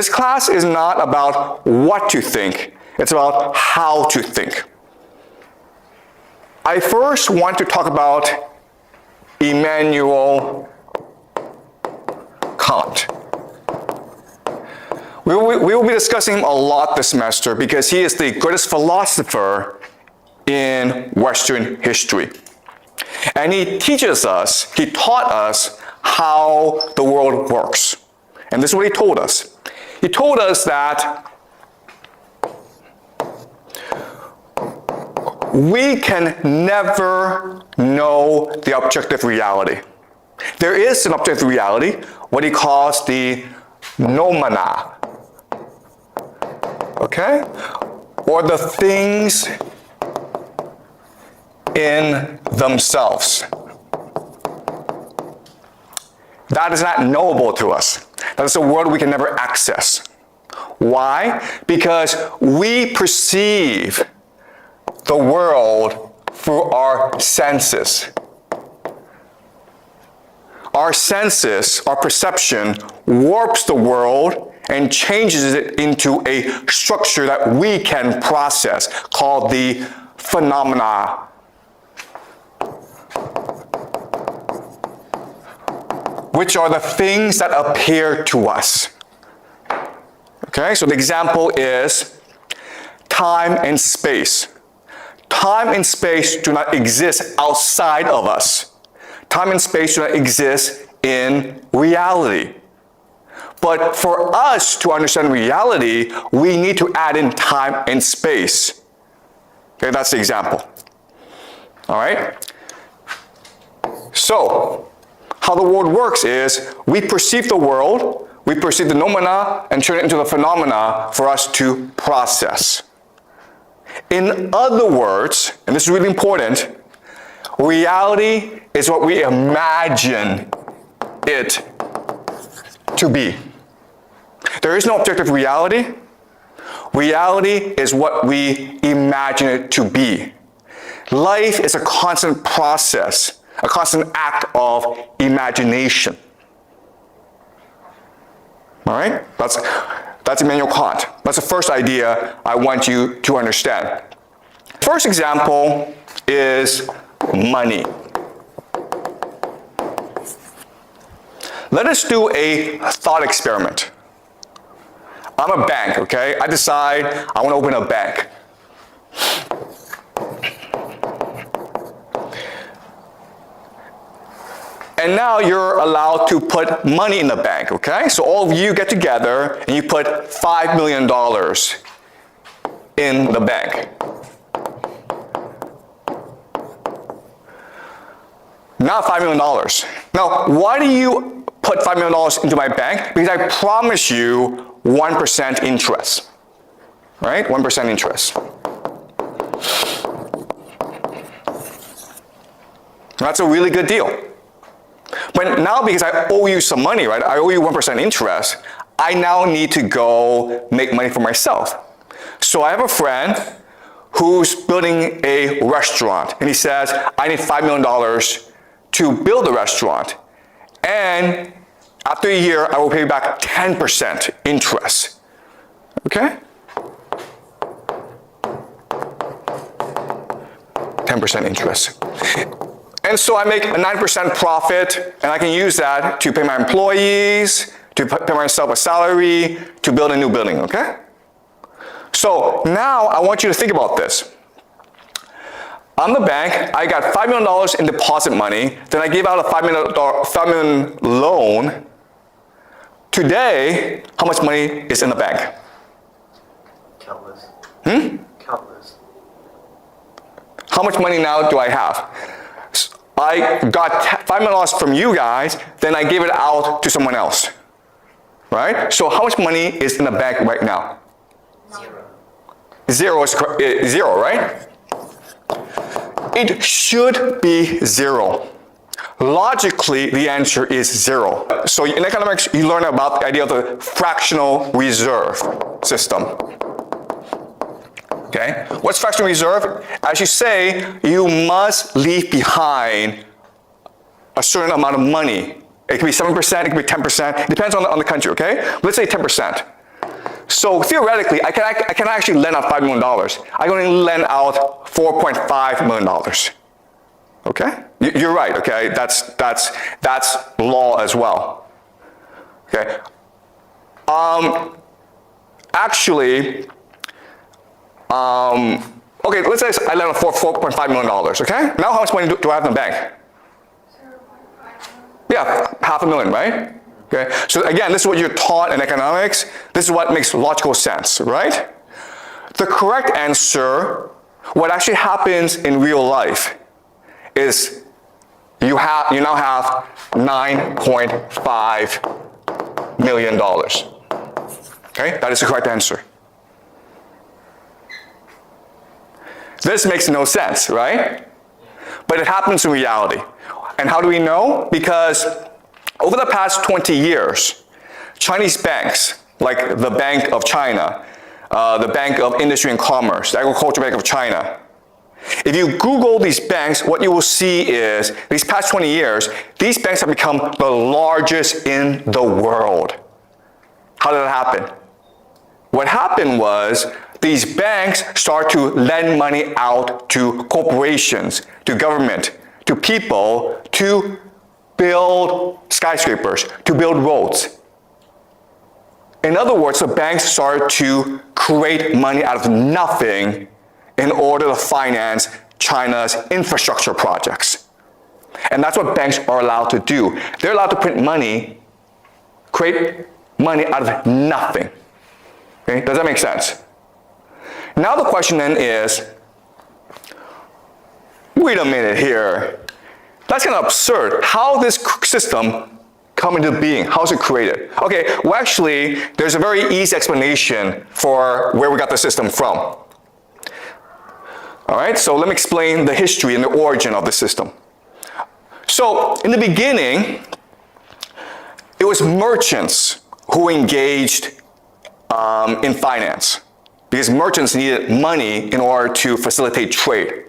This class is not about what to think, it's about how to think. I first want to talk about Immanuel Kant. We will be discussing him a lot this semester because he is the greatest philosopher in Western history. And he taught us how the world works. And this is what he told us. He told us that we can never know the objective reality. There is an objective reality, what he calls the noumena, okay? Or the things in themselves. That is not knowable to us. That is a world we can never access. Why? Because we perceive the world through our senses. Our senses, our perception, warps the world and changes it into a structure that we can process, called the phenomena. Which are the things that appear to us. Okay, so the example is time and space. Time and space do not exist outside of us. Time and space do not exist in reality. But for us to understand reality, we need to add in time and space. Okay, that's the example. All right? So, how the world works is we perceive the world, we perceive the noumena and turn it into the phenomena for us to process. In other words, and this is really important, reality is what we imagine it to be. There is no objective reality. Reality is what we imagine it to be. Life is a constant process, a constant act of imagination. All right? That's Immanuel Kant. That's the first idea I want you to understand. First example is money. Let us do a thought experiment. I'm a bank, okay? I decide I want to open a bank. And now you're allowed to put money in the bank, okay? So all of you get together and you put $5 million in the bank. Not $5 million. Now, why do you put $5 million into my bank? Because I promise you 1% interest, right? 1% interest. That's a really good deal. But now, because I owe you some money, right? I owe you 1% interest, I now need to go make money for myself. So I have a friend who's building a restaurant, and he says, I need $5 million to build a restaurant. And after a year, I will pay back 10% interest. Okay? 10% interest. And so I make a 9% profit, and I can use that to pay my employees, to pay myself a salary, to build a new building, okay? So now I want you to think about this. I'm the bank, I got $5 million in deposit money, then I gave out a $5 million loan. Today, how much money is in the bank? Countless. Countless. How much money now do I have? I got $5 million from you guys, then I gave it out to someone else, right? So how much money is in the bank right now? Zero is zero, right? It should be zero. Logically, the answer is zero. So in economics, you learn about the idea of the fractional reserve system. Okay, what's fractional reserve? As you say, you must leave behind a certain amount of money. It can be 7%, it can be 10%, it depends on the country, okay? Let's say 10%. So theoretically, I can actually lend out $5 million. I can only lend out $4.5 million. Okay? You're right, okay? That's law as well. Okay? Actually, okay, let's say I lend out $4.5 million, okay? Now how much money do I have in the bank? 0.5 million. Yeah, $500,000, right? Okay, so again, this is what you're taught in economics. This is what makes logical sense, right? The correct answer, what actually happens in real life, is you now have $9.5 million. Okay, that is the correct answer. This makes no sense, right? But it happens in reality. And how do we know? Because over the past 20 years, Chinese banks, like the Bank of China, the Bank of Industry and Commerce, the Agricultural Bank of China, if you Google these banks, what you will see is, these past 20 years, these banks have become the largest in the world. How did that happen? What happened was, these banks start to lend money out to corporations, to government, to people, to build skyscrapers, to build roads. In other words, the banks started to create money out of nothing in order to finance China's infrastructure projects. And that's what banks are allowed to do. They're allowed to print money, create money out of nothing. Okay? Does that make sense? Now the question then is, wait a minute here. That's kind of absurd. How this system come into being? How is it created? Okay, well actually, there's a very easy explanation for where we got the system from. All right, so let me explain the history and the origin of the system. So in the beginning, it was merchants who engaged in finance, because merchants needed money in order to facilitate trade.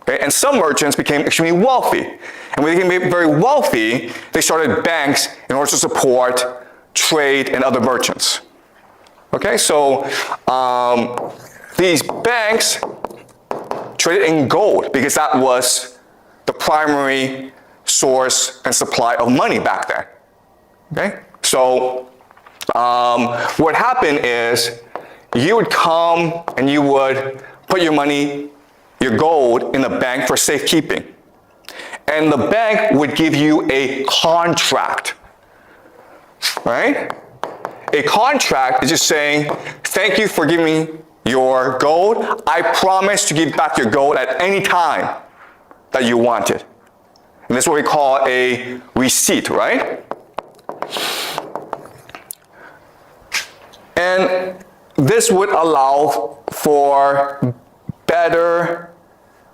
Okay? And some merchants became extremely wealthy. And when they became very wealthy, they started banks in order to support trade and other merchants. Okay, so these banks traded in gold because that was the primary source and supply of money back then. Okay, so what happened is, you would come and you would put your money, your gold, in the bank for safekeeping. And the bank would give you a contract, right? A contract is just saying, thank you for giving me your gold. I promise to give back your gold at any time that you want it. And that's what we call a receipt, right? And this would allow for better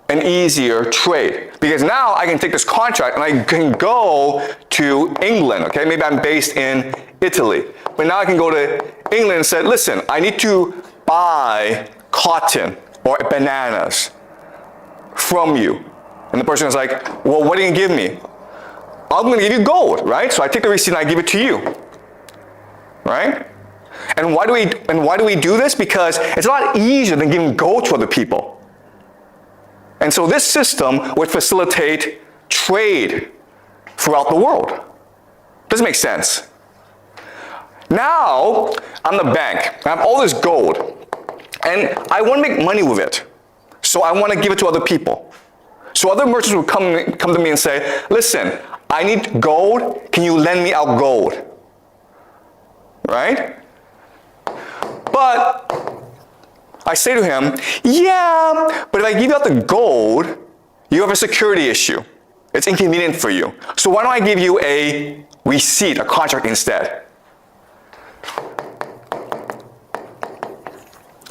and easier trade. Because now I can take this contract and I can go to England, okay? Maybe I'm based in Italy. But now I can go to England and say, listen, I need to buy cotton or bananas from you. And the person is like, well, what are you gonna give me? I'm gonna give you gold, right? So I take the receipt and I give it to you, right? And why do we do this? Because it's a lot easier than giving gold to other people. And so this system would facilitate trade throughout the world. Does it make sense? Now, I'm the bank. I have all this gold. And I want to make money with it. So I want to give it to other people. So other merchants would come to me and say, listen, I need gold. Can you lend me out gold? Right? But I say to him, yeah, but if I give you out the gold, you have a security issue. It's inconvenient for you. So why don't I give you a receipt, a contract instead?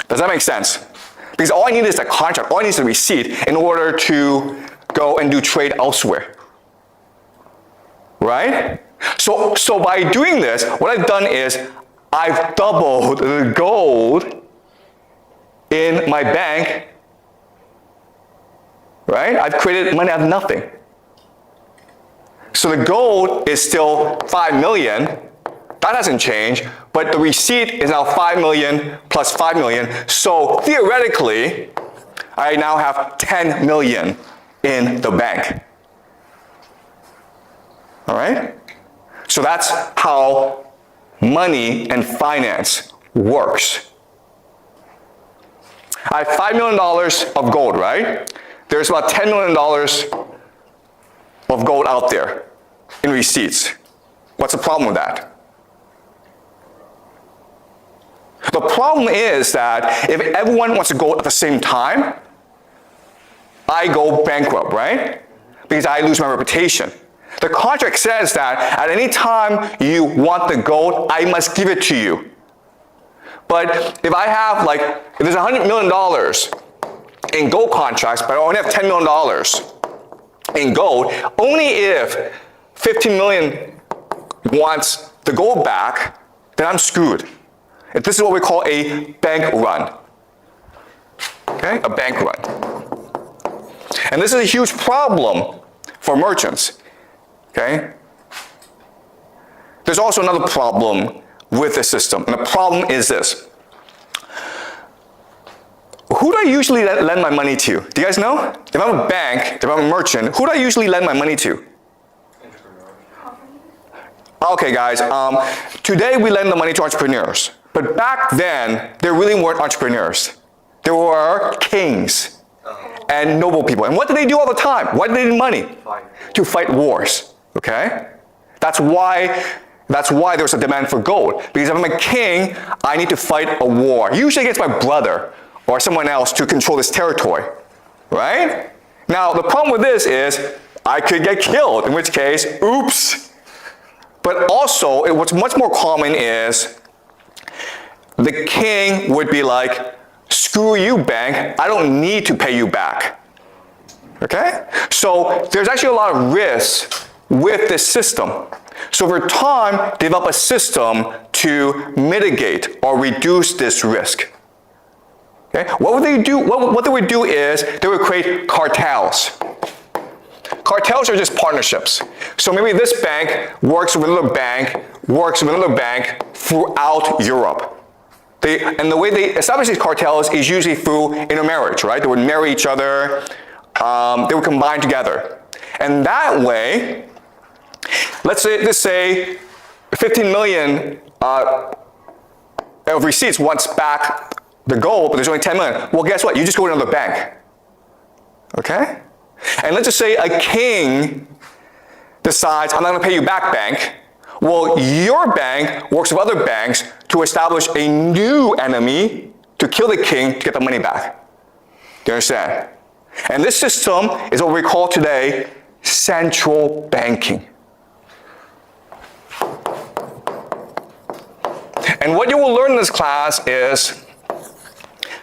Does that make sense? Because all I need is a contract, all I need is a receipt in order to go and do trade elsewhere. Right? So by doing this, what I've done is I've doubled the gold in my bank, right? I've created money out of nothing. So the gold is still 5 million. That hasn't changed, but the receipt is now 5 million plus 5 million. So theoretically, I now have 10 million in the bank. All right? So that's how money and finance works. I have $5 million of gold, right? There's about $10 million of gold out there in receipts. What's the problem with that? The problem is that if everyone wants to gold at the same time, I go bankrupt, right? Because I lose my reputation. The contract says that at any time you want the gold, I must give it to you. But if I have if there's $100 million in gold contracts, but I only have $10 million in gold, only if 15 million wants the gold back, then I'm screwed. This is what we call a bank run. Okay, a bank run. And this is a huge problem for merchants. Okay? There's also another problem with the system, and the problem is this. Who do I usually lend my money to? Do you guys know? If I'm a bank, if I'm a merchant, who do I usually lend my money to? Okay, guys, today we lend the money to entrepreneurs. But back then, there really weren't entrepreneurs. There were kings and noble people. And what did they do all the time? Why did they need money? To fight wars, okay? That's why there was a demand for gold. Because if I'm a king, I need to fight a war, usually against my brother or someone else to control this territory, right? Now, the problem with this is I could get killed, in which case, oops. But also, what's much more common is the king would be like, screw you, bank, I don't need to pay you back. Okay? So there's actually a lot of risks with this system. So over time, develop a system to mitigate or reduce this risk. Okay? What would they do? What they would do is they would create cartels. Cartels are just partnerships. So maybe this bank works with another bank, throughout Europe. And the way they establish these cartels is usually through intermarriage, right? They would marry each other, they would combine together. And that way, let's say 15 million of receipts wants back the gold, but there's only 10 million. Well, guess what? You just go to another bank. Okay? And let's just say a king decides, I'm not going to pay you back, bank. Well, your bank works with other banks to establish a new enemy to kill the king to get the money back. Do you understand? And this system is what we call today central banking. And what you will learn in this class is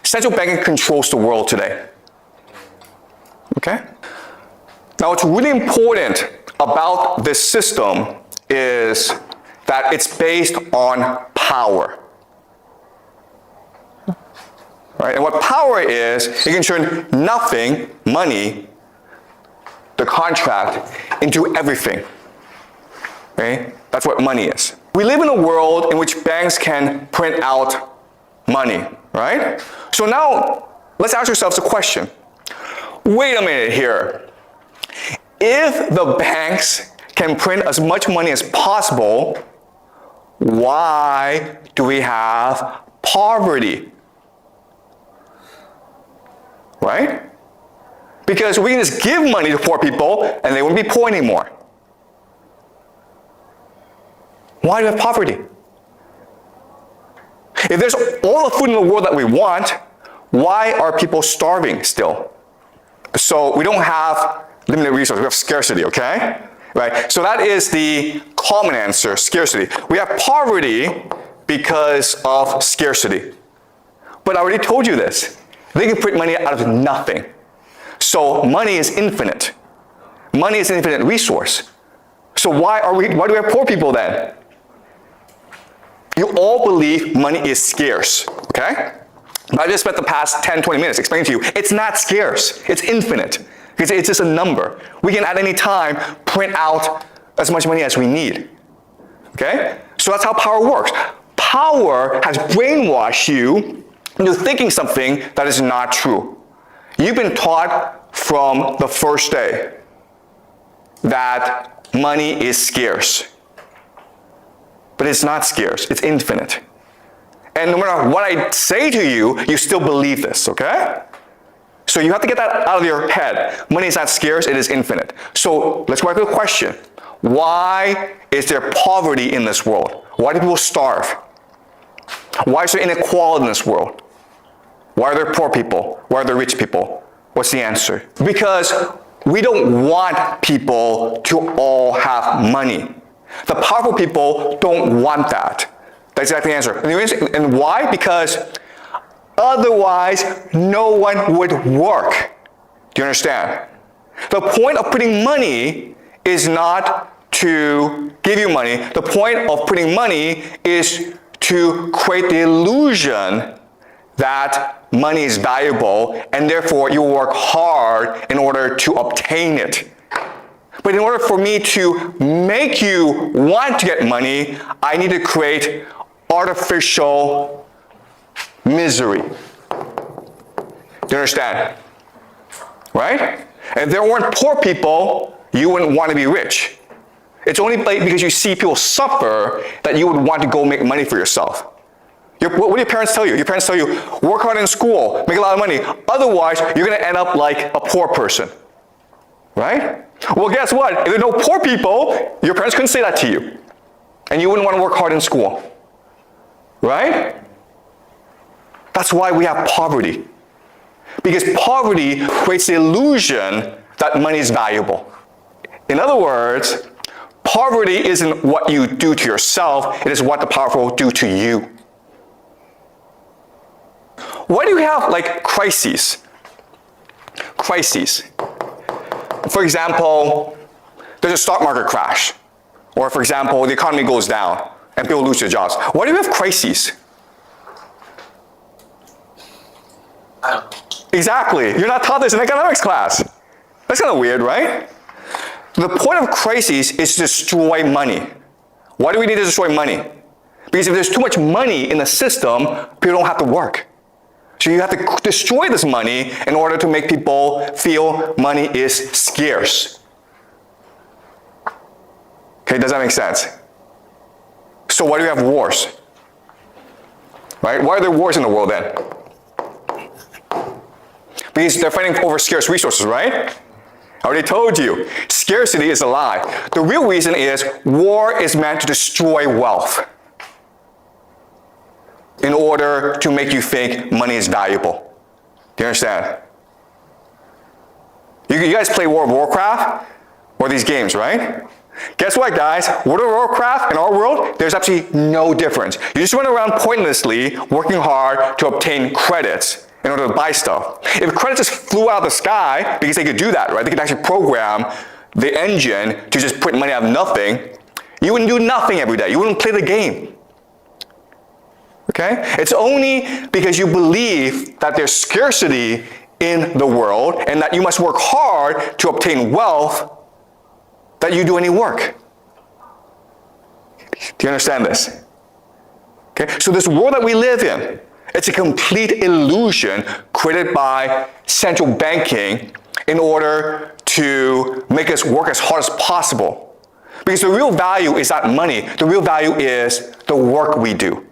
central banking controls the world today. Okay? Now, what's really important about this system is that it's based on power. Right? And what power is, it can turn nothing, money, the contract, into everything. Okay? That's what money is. We live in a world in which banks can print out money, right? So now, let's ask ourselves a question. Wait a minute here. If the banks can print as much money as possible, why do we have poverty? Right? Because we can just give money to poor people and they wouldn't be poor anymore. Why do we have poverty? If there's all the food in the world that we want, why are people starving still? So we don't have limited resources, we have scarcity, okay? Right? So that is the common answer, scarcity. We have poverty because of scarcity. But I already told you this. They can print money out of nothing. So money is infinite. Money is an infinite resource. So why do we have poor people then? You all believe money is scarce, okay? But I just spent the past 10, 20 minutes explaining to you, it's not scarce, it's infinite. It's just a number. We can at any time print out as much money as we need. Okay? So that's how power works. Power has brainwashed you into thinking something that is not true. You've been taught from the first day that money is scarce. But it's not scarce, it's infinite. And no matter what I say to you, you still believe this, okay? So you have to get that out of your head. Money is not scarce, it is infinite. So let's go back to the question. Why is there poverty in this world? Why do people starve? Why is there inequality in this world? Why are there poor people? Why are there rich people? What's the answer? Because we don't want people to all have money. The powerful people don't want that. That's exactly the answer. And why? Because otherwise, no one would work. Do you understand? The point of putting money is not to give you money. The point of putting money is to create the illusion that money is valuable, and therefore you will work hard in order to obtain it. But in order for me to make you want to get money, I need to create artificial misery. Do you understand? Right? And if there weren't poor people, you wouldn't want to be rich. It's only because you see people suffer that you would want to go make money for yourself. What do your parents tell you? Your parents tell you, work hard in school, make a lot of money. Otherwise, you're going to end up like a poor person. Right? Well, guess what? If there are no poor people, your parents couldn't say that to you. And you wouldn't want to work hard in school. Right? That's why we have poverty. Because poverty creates the illusion that money is valuable. In other words, poverty isn't what you do to yourself, it is what the powerful do to you. Why do you have like crises? Crises. For example, there's a stock market crash. Or for example, the economy goes down and people lose their jobs. Why do you have crises? I don't know. Exactly. You're not taught this in economics class. That's kind of weird, right? The point of crises is to destroy money. Why do we need to destroy money? Because if there's too much money in the system, people don't have to work. So you have to destroy this money in order to make people feel money is scarce. Okay, does that make sense? So why do we have wars? Right? Why are there wars in the world then? Because they're fighting over scarce resources, right? I already told you, scarcity is a lie. The real reason is war is meant to destroy wealth in order to make you think money is valuable. Do you understand? You guys play World of Warcraft or these games, right? Guess what, guys? World of Warcraft in our world, there's absolutely no difference. You just run around pointlessly working hard to obtain credits in order to buy stuff. If credits just flew out of the sky, because they could do that, right? They could actually program the engine to just put money out of nothing, you wouldn't do nothing every day. You wouldn't play the game. Okay? It's only because you believe that there's scarcity in the world and that you must work hard to obtain wealth that you do any work. Do you understand this? Okay? So this world that we live in, it's a complete illusion created by central banking in order to make us work as hard as possible. Because the real value is not money. The real value is the work we do.